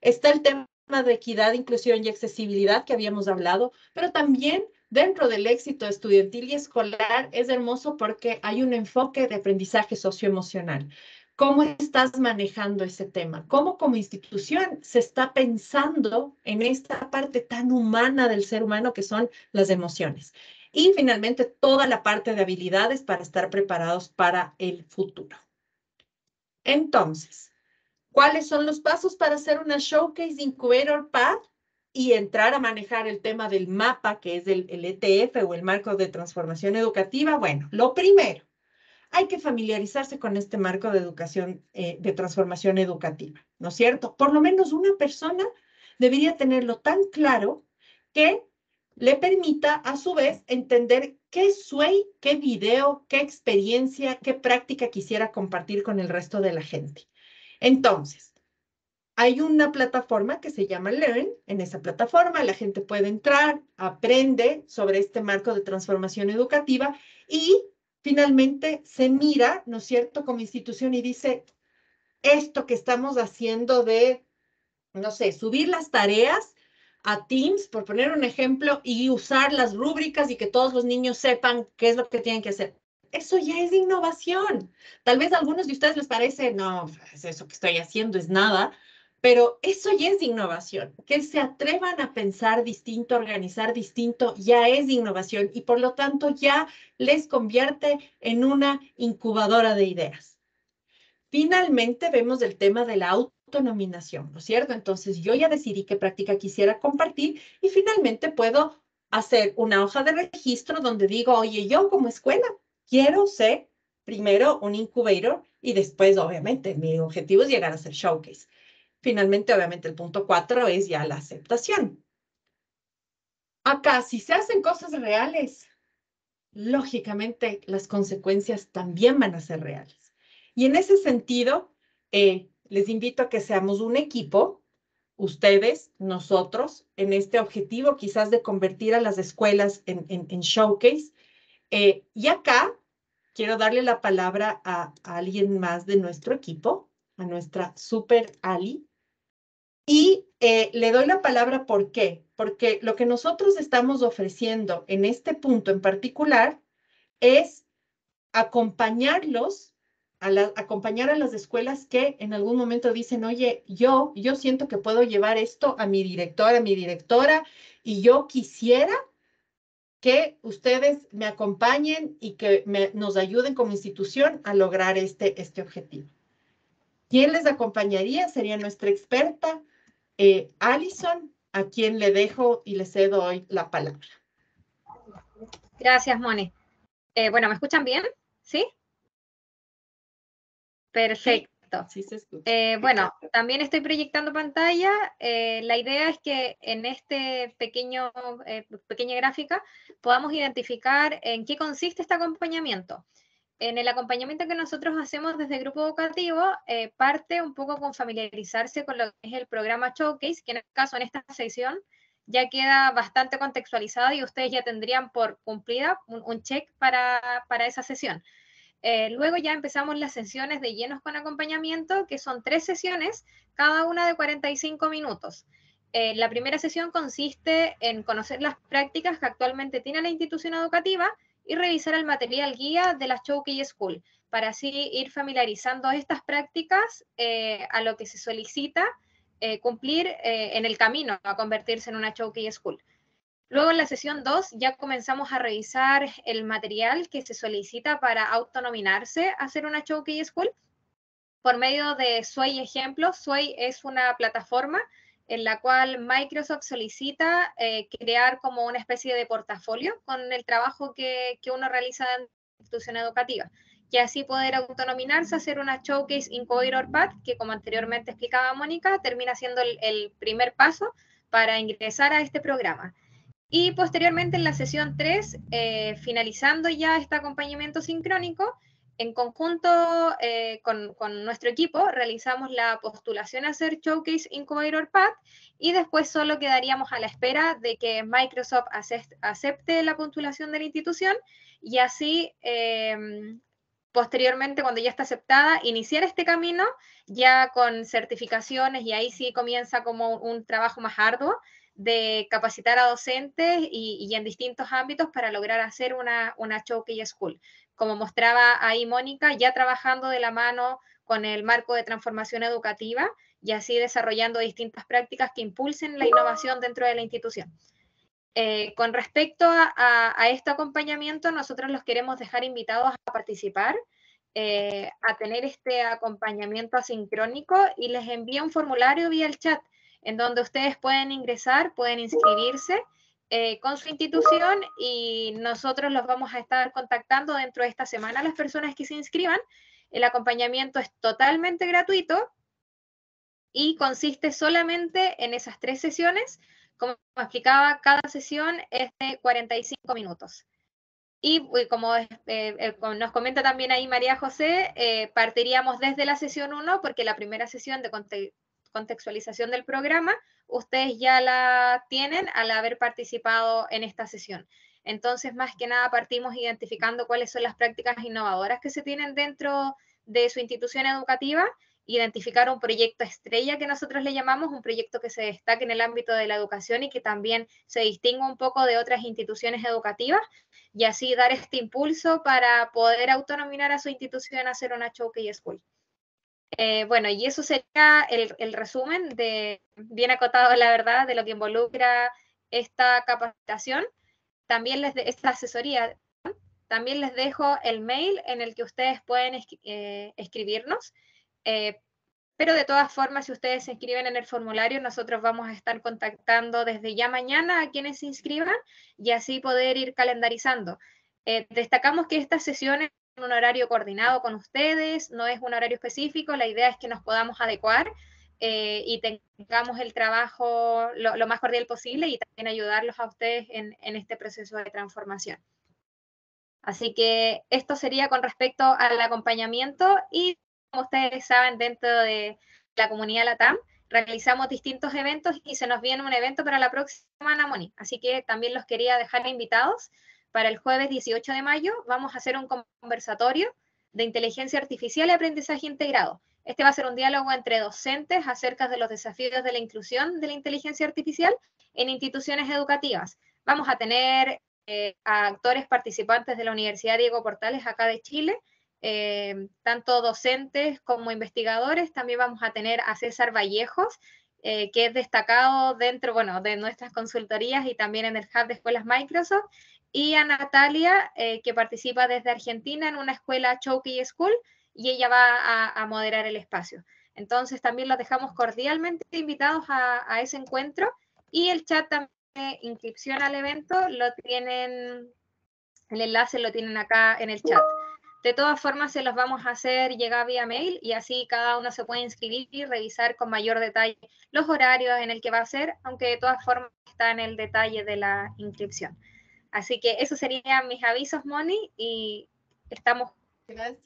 Está el tema de equidad, inclusión y accesibilidad que habíamos hablado, pero también dentro del éxito estudiantil y escolar es hermoso porque hay un enfoque de aprendizaje socioemocional. ¿Cómo estás manejando ese tema? ¿Cómo como institución se está pensando en esta parte tan humana del ser humano que son las emociones? Y finalmente, toda la parte de habilidades para estar preparados para el futuro. Entonces, ¿cuáles son los pasos para hacer una Showcase Incubator Path y entrar a manejar el tema del mapa, que es el ETF o el marco de transformación educativa? Bueno, lo primero, hay que familiarizarse con este marco de educación, de transformación educativa, ¿no es cierto? Por lo menos una persona debería tenerlo tan claro que le permita, a su vez, entender qué SWAY, qué video, qué experiencia, qué práctica quisiera compartir con el resto de la gente. Entonces, hay una plataforma que se llama Learn. En esa plataforma la gente puede entrar, aprende sobre este marco de transformación educativa y finalmente se mira, ¿no es cierto?, como institución y dice, esto que estamos haciendo de, no sé, subir las tareas a Teams, por poner un ejemplo, y usar las rúbricas y que todos los niños sepan qué es lo que tienen que hacer. Eso ya es innovación. Tal vez a algunos de ustedes les parece, no, pues eso que estoy haciendo es nada, pero eso ya es innovación. Que se atrevan a pensar distinto, a organizar distinto, ya es innovación y por lo tanto ya les convierte en una incubadora de ideas. Finalmente vemos el tema de la autonominación, ¿no es cierto? Entonces yo ya decidí qué práctica quisiera compartir y finalmente puedo hacer una hoja de registro donde digo, oye, yo como escuela quiero ser primero un incubator y después, obviamente, mi objetivo es llegar a ser showcase. Finalmente, obviamente, el punto 4 es ya la aceptación. Acá, si se hacen cosas reales, lógicamente las consecuencias también van a ser reales. Y en ese sentido, les invito a que seamos un equipo, ustedes, nosotros, en este objetivo quizás de convertir a las escuelas en showcase. Y acá quiero darle la palabra a alguien más de nuestro equipo, a nuestra super Ali. Y le doy la palabra, ¿por qué? Porque lo que nosotros estamos ofreciendo en este punto en particular es acompañarlos, acompañar a las escuelas que en algún momento dicen, oye, yo siento que puedo llevar esto a mi director, a mi directora, y yo quisiera que ustedes me acompañen y que nos ayuden como institución a lograr este objetivo. ¿Quién les acompañaría? Sería nuestra experta, Alison, a quien le dejo y le cedo hoy la palabra. Gracias, Moni. Bueno, ¿me escuchan bien? ¿Sí? Perfecto. Sí, se escucha. Bueno, también estoy proyectando pantalla. La idea es que en este pequeña gráfica podamos identificar en qué consiste este acompañamiento. En el acompañamiento que nosotros hacemos desde el grupo educativo, parte un poco con familiarizarse con lo que es el programa Showcase, que en este caso, en esta sesión, ya queda bastante contextualizado y ustedes ya tendrían por cumplida un check para esa sesión. Luego ya empezamos las sesiones de llenos con acompañamiento, que son 3 sesiones, cada una de 45 minutos. La primera sesión consiste en conocer las prácticas que actualmente tiene la institución educativa y revisar el material guía de la Showcase School, para así ir familiarizando estas prácticas a lo que se solicita cumplir en el camino a convertirse en una Showcase School. Luego en la sesión 2 ya comenzamos a revisar el material que se solicita para autonominarse a hacer una Showcase School por medio de Sway Ejemplo. Sway es una plataforma en la cual Microsoft solicita crear como una especie de portafolio con el trabajo que uno realiza en la institución educativa, y así poder autonominarse a hacer una Showcase Incubator Path, que como anteriormente explicaba Mónica, termina siendo el primer paso para ingresar a este programa. Y posteriormente en la sesión 3, finalizando ya este acompañamiento sincrónico, en conjunto con nuestro equipo realizamos la postulación a hacer Showcase Incubator Path y después solo quedaríamos a la espera de que Microsoft acepte la postulación de la institución y así posteriormente, cuando ya está aceptada, iniciar este camino ya con certificaciones, y ahí sí comienza como un trabajo más arduo de capacitar a docentes y en distintos ámbitos para lograr hacer una Showcase School. Como mostraba ahí Mónica, ya trabajando de la mano con el marco de transformación educativa y así desarrollando distintas prácticas que impulsen la innovación dentro de la institución. Con respecto a este acompañamiento, nosotros los queremos dejar invitados a participar, a tener este acompañamiento asincrónico, y les envía un formulario vía el chat en donde ustedes pueden ingresar, pueden inscribirse con su institución, y nosotros los vamos a estar contactando dentro de esta semana a las personas que se inscriban. El acompañamiento es totalmente gratuito y consiste solamente en esas 3 sesiones. Como explicaba, cada sesión es de 45 minutos. Y como nos comenta también ahí María José, partiríamos desde la sesión 1, porque la primera sesión de contextualización del programa, ustedes ya la tienen al haber participado en esta sesión. Entonces, más que nada, partimos identificando cuáles son las prácticas innovadoras que se tienen dentro de su institución educativa, identificar un proyecto estrella que nosotros le llamamos, un proyecto que se destaque en el ámbito de la educación y que también se distinga un poco de otras instituciones educativas, y así dar este impulso para poder autonominar a su institución a hacer una Showcase School. Bueno, y eso sería el resumen, bien acotado, la verdad, de lo que involucra esta capacitación. También esta asesoría. También les dejo el mail en el que ustedes pueden escribirnos, pero de todas formas, si ustedes se inscriben en el formulario, nosotros vamos a estar contactando desde ya mañana a quienes se inscriban, y así poder ir calendarizando. Destacamos que esta sesión es en un horario coordinado con ustedes, no es un horario específico, la idea es que nos podamos adecuar y tengamos el trabajo lo más cordial posible, y también ayudarlos a ustedes en este proceso de transformación. Así que esto sería con respecto al acompañamiento, y como ustedes saben, dentro de la comunidad LATAM realizamos distintos eventos, y se nos viene un evento para la próxima semana, Moni. Así que también los quería dejar invitados. Para el jueves 18 de mayo vamos a hacer un conversatorio de inteligencia artificial y aprendizaje integrado. Este va a ser un diálogo entre docentes acerca de los desafíos de la inclusión de la inteligencia artificial en instituciones educativas. Vamos a tener a actores participantes de la Universidad Diego Portales acá de Chile, tanto docentes como investigadores. También vamos a tener a César Vallejos, que es destacado dentro, bueno, de nuestras consultorías y también en el Hub de Escuelas Microsoft, y a Natalia, que participa desde Argentina en una escuela Showcase School, y ella va a moderar el espacio. Entonces también los dejamos cordialmente invitados a ese encuentro, y el chat también de inscripción al evento lo tienen, el enlace lo tienen acá en el chat. De todas formas, se los vamos a hacer llegar vía mail, y así cada uno se puede inscribir y revisar con mayor detalle los horarios en el que va a ser, aunque de todas formas está en el detalle de la inscripción. Así que esos serían mis avisos, Moni, y estamos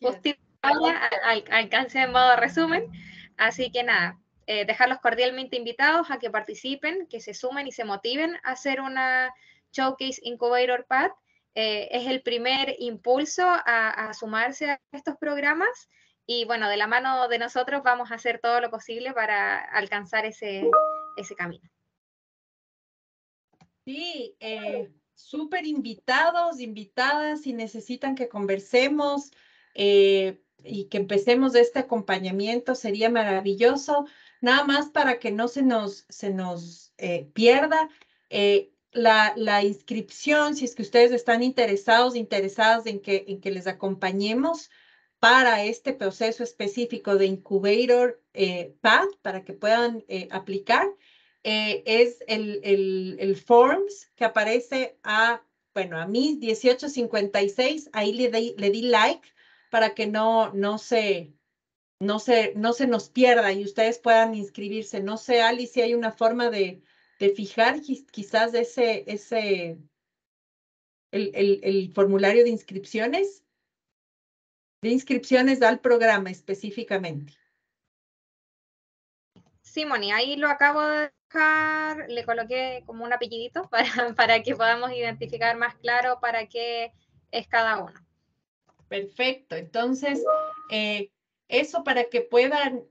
justito ahora al alcance de modo resumen. Así que nada, dejarlos cordialmente invitados a que participen, que se sumen y se motiven a hacer una Showcase Incubator Path. Es el primer impulso a sumarse a estos programas, y bueno, de la mano de nosotros vamos a hacer todo lo posible para alcanzar ese camino. Sí, súper invitados, invitadas, si necesitan que conversemos y que empecemos este acompañamiento, sería maravilloso. Nada más para que no se nos pierda la inscripción, si es que ustedes están interesadas en que les acompañemos para este proceso específico de Incubator Path, para que puedan aplicar. Es el Forms que aparece bueno, a mí 1856, ahí le di like para que no se nos pierda y ustedes puedan inscribirse. No sé, Ali, si hay una forma de fijar quizás el formulario de inscripciones al programa específicamente. Sí, Moni, ahí lo acabo de dejar, le coloqué como un apellidito para que podamos identificar más claro para qué es cada uno. Perfecto. Entonces, eso para que puedan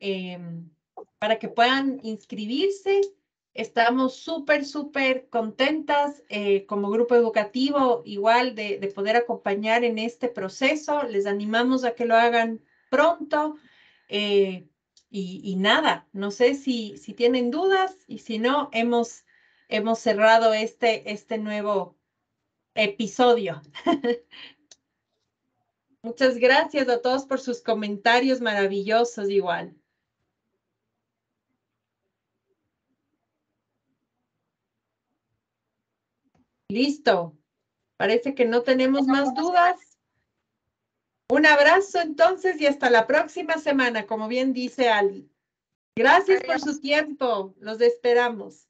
inscribirse. Estamos súper, súper contentas como grupo educativo, igual de poder acompañar en este proceso. Les animamos a que lo hagan pronto. Y nada, no sé si tienen dudas y si no, hemos cerrado este nuevo episodio. Muchas gracias a todos por sus comentarios maravillosos igual. Listo. Parece que no tenemos más dudas. Un abrazo entonces y hasta la próxima semana, como bien dice Ali. Gracias por su tiempo. Los esperamos.